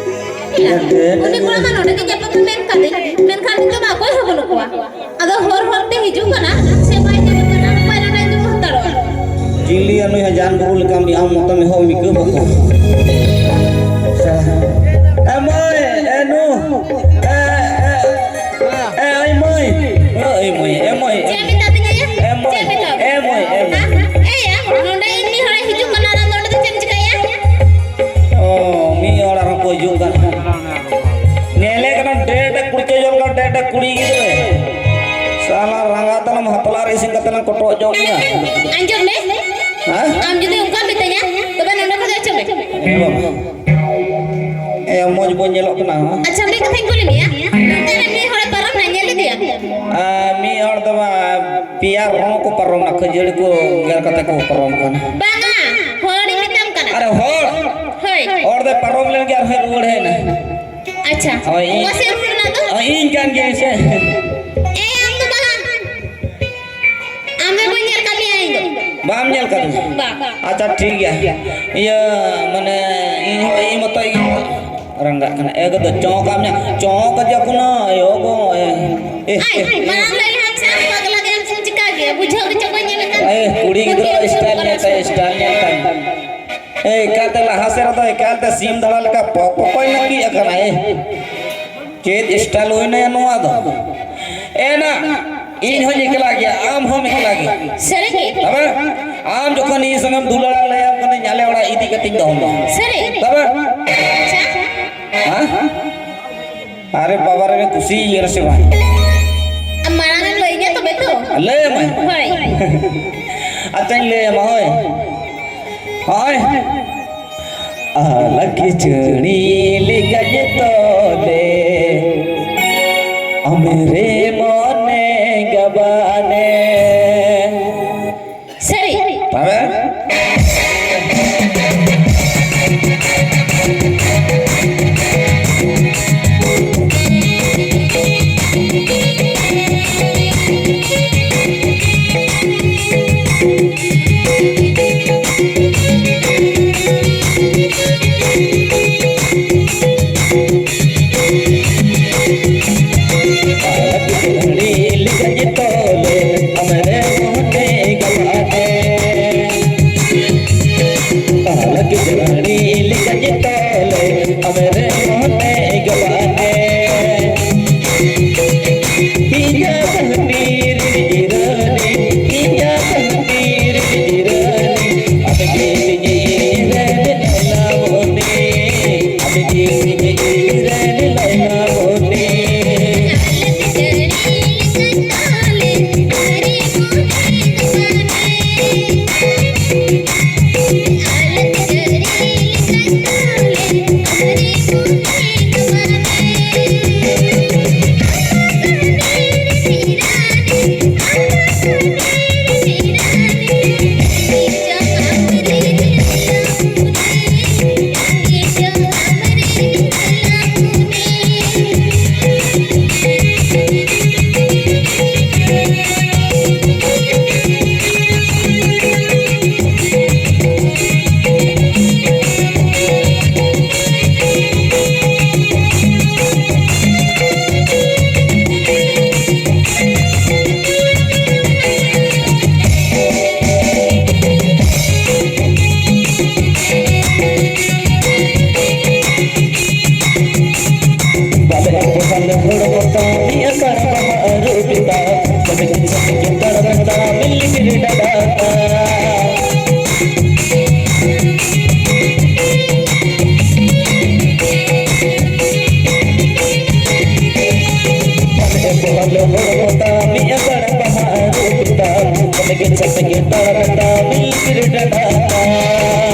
उन्हें कोड़ा मानो ना कि जब तुम मेन खाते तो बाकोई हो बोलो कुआ अगर होर ते हिजू का ना से माई ते बना पहले ना जो होता रो जिली अनु या जान बुरुल काम भी आम मोता में हो मिक्र बको मोय एनु आई मोय मोय जे बेटा ते या जे बेटा मोय ए या नोंडे इन्नी हरे हिजू का ना नोंडे ते चेंज का या ओ मी और आरा को हिजू का नेले कना डेट कुड़चे जोल का डेट कुड़ी गिदे साला रंगा तलम हतला रेसिंग कतन कोटो जोगिया अंजो में हां आम जदि उनका बितया तबे नोंडे को जाचे में ए मोज बो नेलो कना अच्छा मैं कथे बोली मिया नोंडे मी हरे परम ना नेले दिया मी और दवा पिया रो को परम ना खजड़ को गेल कते को परम कना बांगा होड़ी मितम कना अरे होड़ होय और दे परम ले गया है रोड है ना अच्छा वैसे सुना तो इन कान के से ए हम तो बांगा हमें बनियर कभी आएंगे बाम नेल कर बा अच्छा ठीक है ये माने ई मत रंगा कना एग तो चौक आमने चौक जकुना योगो ए मान ले हम से पगला के हम चिका गया बुझो के चपने में ए कुड़ी गिदरो स्टाइल ने ए काते ला हसेर तो काते सीम दला लका पपय नकी अकना ए चेत स्टाइल होय न नोआ दो ए ना इन हो निकला गया आम हो निकला गया सरे के तब आम जखन ई संगम दुलड़ा ले आम कने जाले ओड़ा इदी कतिं दो सरे तब अच्छा हां अरे बाबा रे खुशी येर से भाई अब मारा ने लई गया तो बेतो ले मैं होय अच्छा ले होय हाय अलग चुड़ी लिगज तोले अमरे मोने गबाने सरे पावे Kita